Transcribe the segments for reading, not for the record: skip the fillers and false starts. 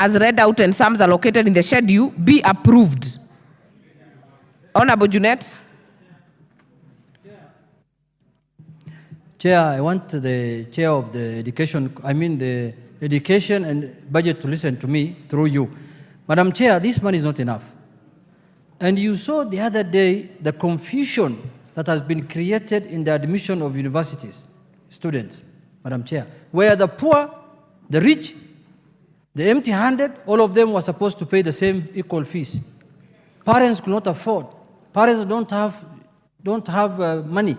as read out and sums allocated in the schedule be approved. Honorable Junet. Chair, I want the chair of the the education and budget to listen to me through you. Madam Chair, this money is not enough. And you saw the other day the confusion that has been created in the admission of universities, students, Madam Chair, where the poor, the rich, the empty-handed, all of them were supposed to pay the same equal fees. Parents could not afford. Parents don't have money.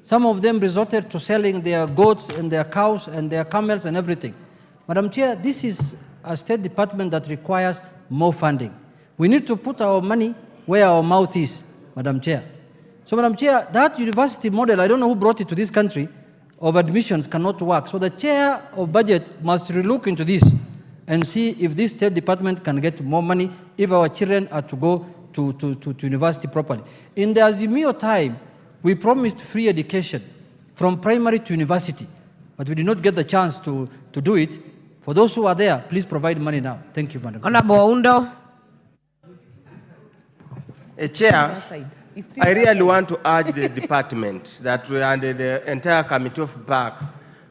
Some of them resorted to selling their goats and their cows and their camels and everything. Madam Chair, this is a State Department that requires more funding. We need to put our money where our mouth is, Madam Chair. So, Madam Chair, that university model, I don't know who brought it to this country, of admissions cannot work. So the Chair of Budget must relook into this and see if this State Department can get more money if our children are to go to university properly. In the Azimio time, we promised free education from primary to university, but we did not get the chance to do it. For those who are there, please provide money now. Thank you, Madam. Honorable Undo. Chair, I really want to urge the department that we and the entire committee of BAC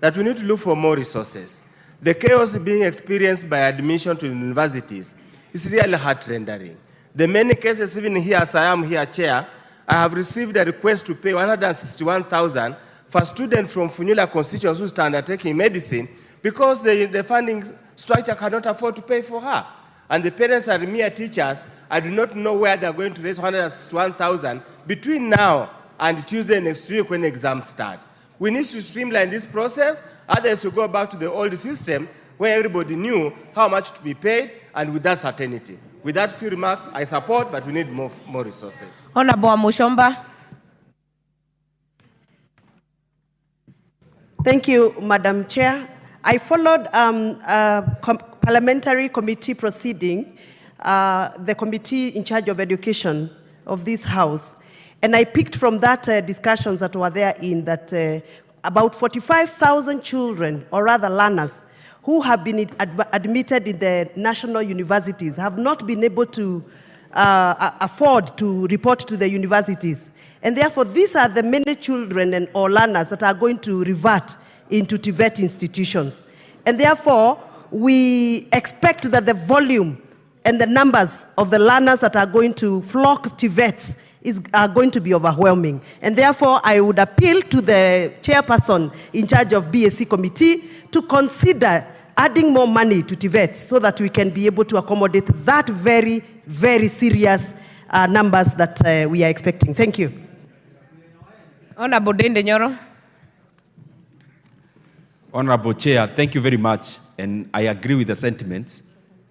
that we need to look for more resources. The chaos being experienced by admission to universities is really heart-rendering. The many cases, even here as I am here, Chair, I have received a request to pay 161,000 for students from Funyula constituency who are undertaking medicine because the funding structure cannot afford to pay for her. And the parents are mere teachers. I do not know where they are going to raise 161,000 between now and Tuesday next week when exams start. We need to streamline this process, otherwise we go back to the old system where everybody knew how much to be paid and with that certainty. With that few remarks, I support, but we need more resources. Honorable Mushomba. Thank you, Madam Chair. I followed parliamentary committee proceeding, the committee in charge of education of this House, and I picked from that discussions that were there in that about 45,000 children, or rather learners, who have been admitted in the national universities have not been able to afford to report to the universities. And therefore, these are the many children and or learners that are going to revert into TVET institutions. And therefore, we expect that the volume and the numbers of the learners that are going to flock TVETs are going to be overwhelming. And therefore, I would appeal to the chairperson in charge of BSc committee to consider adding more money to TVETs so that we can be able to accommodate that very, very serious numbers that we are expecting. Thank you. Honorable Dende Nyoro. Honorable Chair, thank you very much. And I agree with the sentiments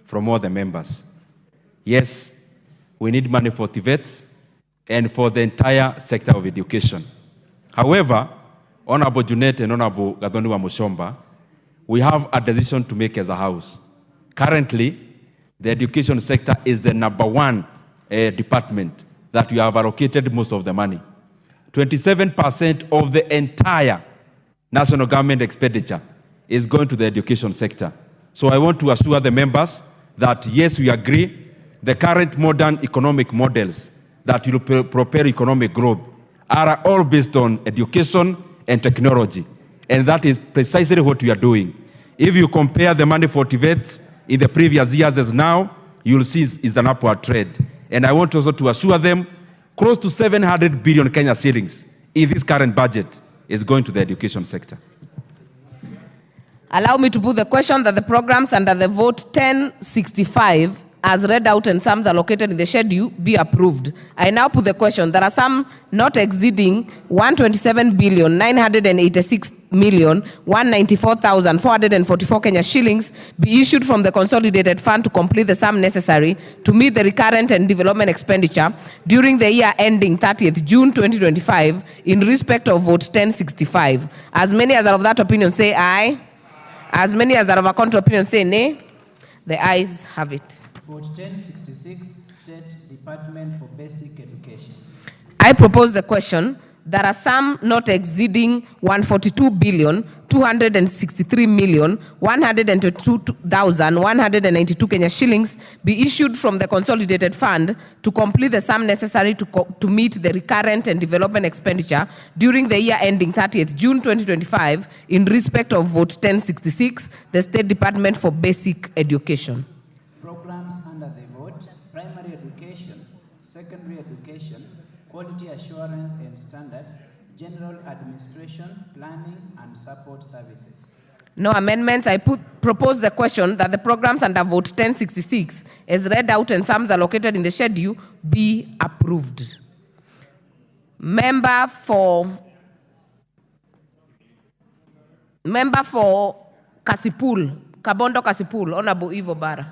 from all the members. Yes, we need money for TVETs and for the entire sector of education. However, Honorable Junet and Honorable Gathoni Mushomba, we have a decision to make as a House. Currently, the education sector is the #1 department that we have allocated most of the money. 27% of the entire national government expenditure is going to the education sector. So I want to assure the members that yes, we agree, the current modern economic models that will propel economic growth are all based on education and technology. And that is precisely what we are doing. If you compare the money for TVET in the previous years as now, you'll see it's an upward trend. And I want also to assure them close to 700 billion Kenya shillings in this current budget is going to the education sector. Allow me to put the question that the programs under the vote 1065 as read out and sums allocated in the schedule be approved. I now put the question. There are some not exceeding 127,986,194,444 Kenya shillings be issued from the consolidated fund to complete the sum necessary to meet the recurrent and development expenditure during the year ending 30th June 2025 in respect of vote 1065. As many as are of that opinion say aye. As many as are of a contrary opinion say nay. The ayes have it. Vote 1066, State Department for Basic Education. I propose the question there are some not exceeding 142,263,122,192 Kenya shillings be issued from the consolidated fund to complete the sum necessary to meet the recurrent and development expenditure during the year ending 30th June 2025 in respect of Vote 1066, the State Department for Basic Education. Programs under the vote: primary education, secondary education, quality assurance and standards, general administration, planning and support services. No amendments. I propose the question that the programs under Vote 1066, as read out and sums allocated in the schedule, be approved. Member for Kasipul, Kabondo Kasipul, Honorable Ivo Bara.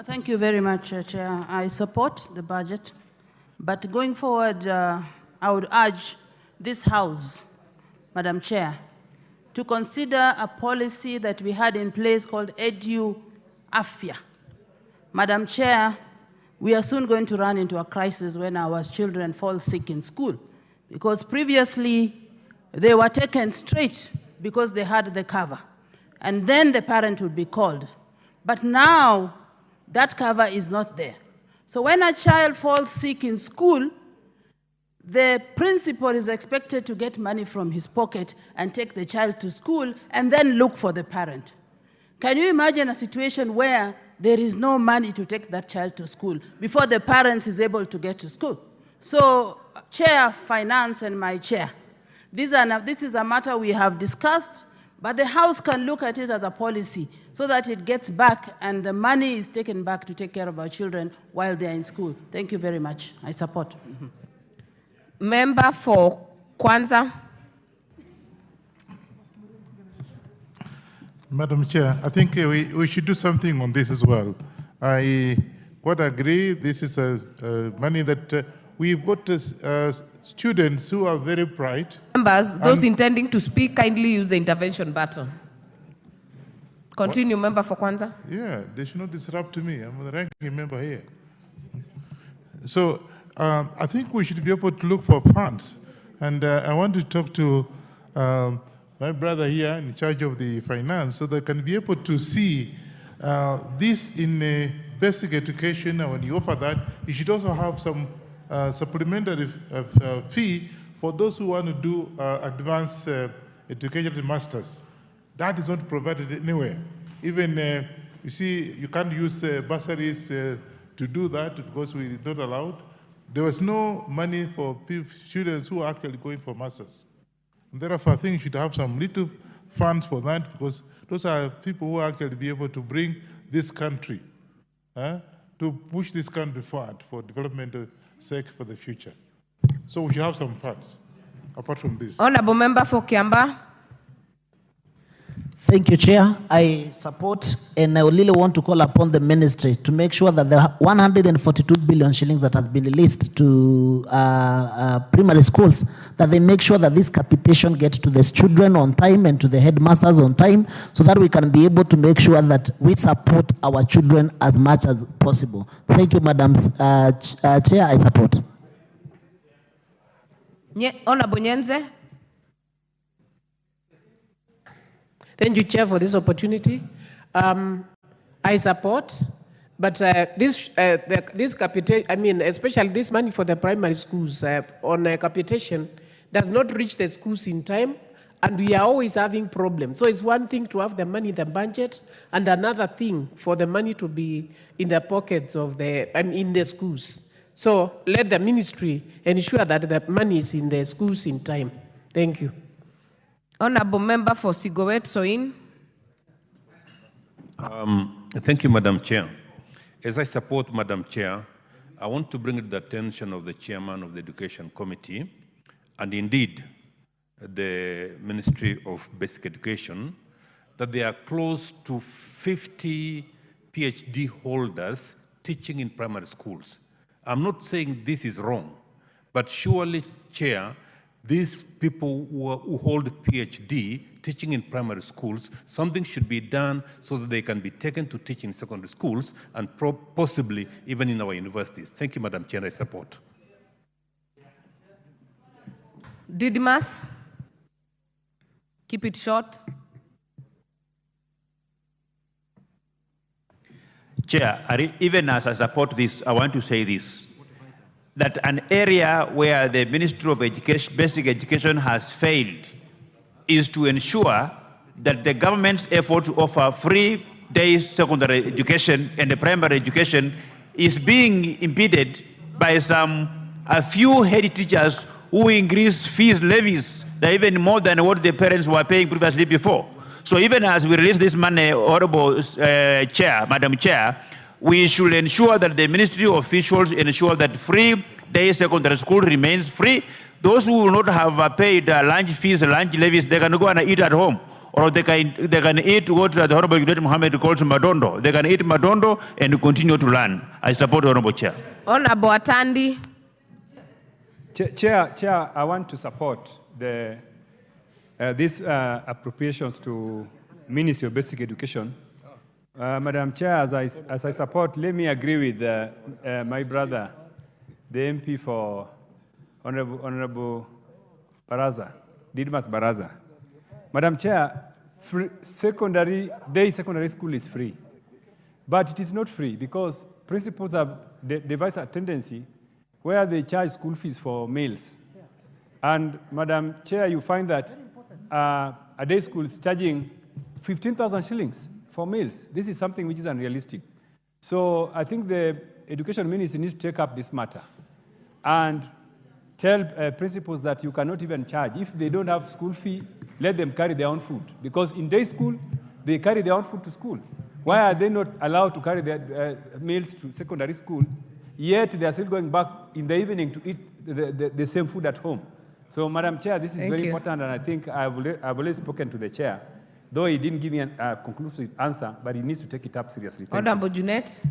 Thank you very much, Chair. I support the budget, but going forward, I would urge this House, Madam Chair, to consider a policy that we had in place called Edu-Afya. Madam Chair, we are soon going to run into a crisis when our children fall sick in school, because previously they were taken straight because they had the cover, and then the parent would be called. But now, that cover is not there. So when a child falls sick in school, the principal is expected to get money from his pocket and take the child to school and then look for the parent. Can you imagine a situation where there is no money to take that child to school before the parent is able to get to school? So, Chair, Finance, and my chair, this is a matter we have discussed, but the House can look at it as a policy so that it gets back and the money is taken back to take care of our children while they're in school. Thank you very much. I support. Member for Kwanza. Madam Chair, I think we should do something on this as well. I quite agree. This is money that we've got students who are very bright. Members, those intending to speak, kindly use the intervention button. Continue, Member for Kwanza. Yeah, they should not disrupt me. I'm the ranking member here. So I think we should be able to look for funds. And I want to talk to my brother here in charge of the finance so they can be able to see this in basic education. And when you offer that, you should also have some supplementary fee for those who want to do advanced education masters. That is not provided anywhere. Even, you see, you can't use bursaries to do that because we're not allowed. There was no money for students who are actually going for masters. And therefore, I think you should have some little funds for that because those are people who actually be able to bring this country, to push this country forward for developmental sake for the future. So we should have some funds apart from this. Honorable Member for Kiamba. Thank you, Chair. I support, and I really want to call upon the ministry to make sure that the 142 billion shillings that has been released to primary schools, that they make sure that this capitation gets to the children on time and to the headmasters on time, so that we can be able to make sure that we support our children as much as possible. Thank you, Madam Chair. I support. Honorable Nyenze. Thank you, Chair, for this opportunity. I support, but this capitation, I mean, especially this money for the primary schools on capitation does not reach the schools in time, and we are always having problems. So it's one thing to have the money in the budget, and another thing for the money to be in the pockets of in the schools. So let the ministry ensure that the money is in the schools in time. Thank you. Honorable Member for Sigowet Soin. Thank you, Madam Chair. As I support Madam Chair, I want to bring to the attention of the Chairman of the Education Committee, and indeed the Ministry of Basic Education, that there are close to 50 PhD holders teaching in primary schools. I'm not saying this is wrong, but surely, Chair, these people who hold PhD teaching in primary schools, something should be done so that they can be taken to teach in secondary schools and possibly even in our universities. Thank you, Madam Chair, I support. Didymus, keep it short. Chair, even as I support this, I want to say this, that an area where the Ministry of Education, Basic Education has failed is to ensure that the government's effort to offer free day secondary education and the primary education is being impeded by a few head teachers who increase fees, levies, even more than what the parents were paying previously before. So even as we release this money, Honorable Chair, Madam Chair, we should ensure that the ministry officials ensure that free day secondary school remains free. Those who will not have paid lunch fees, lunch levies, they can go and eat at home. Or they can eat what the Honorable Mohammed calls Madondo. They can eat Madondo and continue to learn. I support the Honorable Chair. Honorable Atandi. Chair, I want to support these appropriations to Ministry of Basic Education. Madam Chair, as I support, let me agree with my brother, the MP for Honorable Baraza, Didmas Baraza. Madam Chair, day secondary school is free, but it is not free because principals have devised a tendency where they charge school fees for meals. And Madam Chair, you find that a day school is charging 15,000 shillings for meals. This is something which is unrealistic. So I think the Education Ministry needs to take up this matter and tell principals that you cannot even charge. If they don't have school fee, let them carry their own food. Because in day school, they carry their own food to school. Why are they not allowed to carry their meals to secondary school, yet they are still going back in the evening to eat the same food at home? So, Madam Chair, this is very important, and I think I've already spoken to the Chair, though he didn't give me a conclusive answer, but he needs to take it up seriously. Honorable Junet.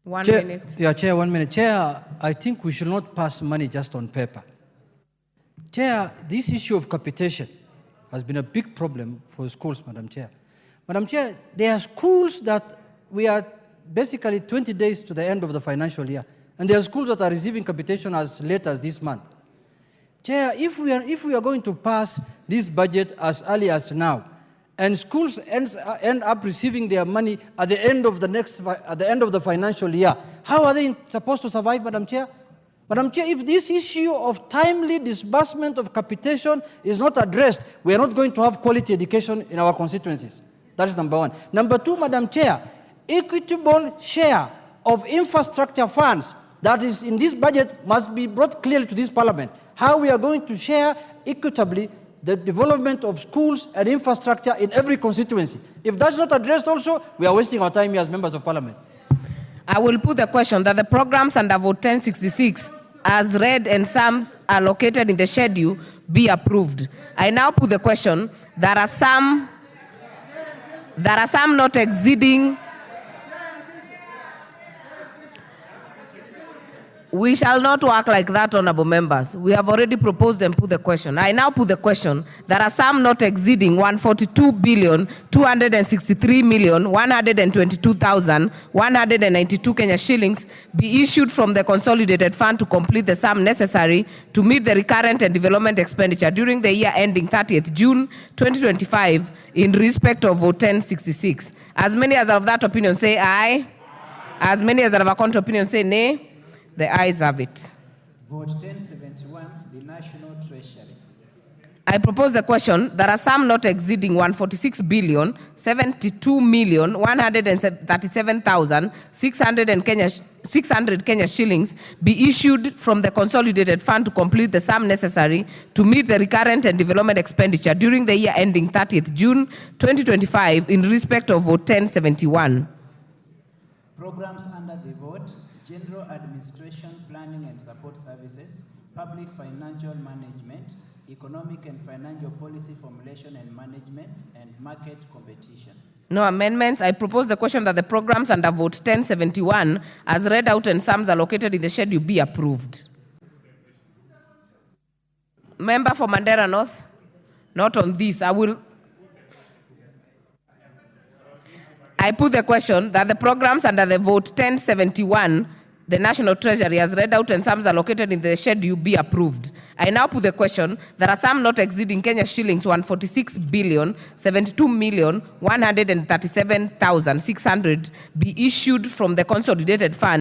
1 Chair, minute. Yeah, Chair, 1 minute. Chair, I think we should not pass money just on paper. Chair, this issue of capitation has been a big problem for schools, Madam Chair. Madam Chair, there are schools that we are basically 20 days to the end of the financial year, and there are schools that are receiving capitation as late as this month. Chair, if we are going to pass this budget as early as now, and schools end up receiving their money at the end of the financial year, how are they supposed to survive, Madam Chair? Madam Chair, if this issue of timely disbursement of capitation is not addressed, we are not going to have quality education in our constituencies. That is number one. Number two, Madam Chair, equitable share of infrastructure funds that is in this budget must be brought clearly to this Parliament. How we are going to share equitably the development of schools and infrastructure in every constituency. If that's not addressed also, we are wasting our time here as members of Parliament. I will put the question that the programs under Vote 1066, as read and sums are located in the schedule, be approved. I now put the question, there are some not exceeding. We shall not work like that, honorable members. We have already proposed and put the question. I now put the question. There are some not exceeding 142,263,122,192 Kenya shillings be issued from the consolidated fund to complete the sum necessary to meet the recurrent and development expenditure during the year ending 30th June 2025 in respect of Vote 1066. As many as are of that opinion say aye. As many as are of a contrary opinion say nay. The ayes have it. Vote 1071, the National Treasury. I propose the question. There are some not exceeding 146,072,137,600 Kenya shillings be issued from the consolidated fund to complete the sum necessary to meet the recurrent and development expenditure during the year ending 30th June 2025 in respect of Vote 1071. Programs under the vote: General Administration, Planning and Support Services, Public Financial Management, Economic and Financial Policy Formulation and Management, and Market Competition. No amendments. I propose the question that the programs under Vote 1071, as read out and sums are located in the schedule, be approved. Member for Mandera North? Not on this. I put the question that the programs under the vote 1071, the National Treasury has read out and sums allocated in the schedule be approved. I now put the question that a sum not exceeding Kenya shillings 146,072,137,600 be issued from the consolidated fund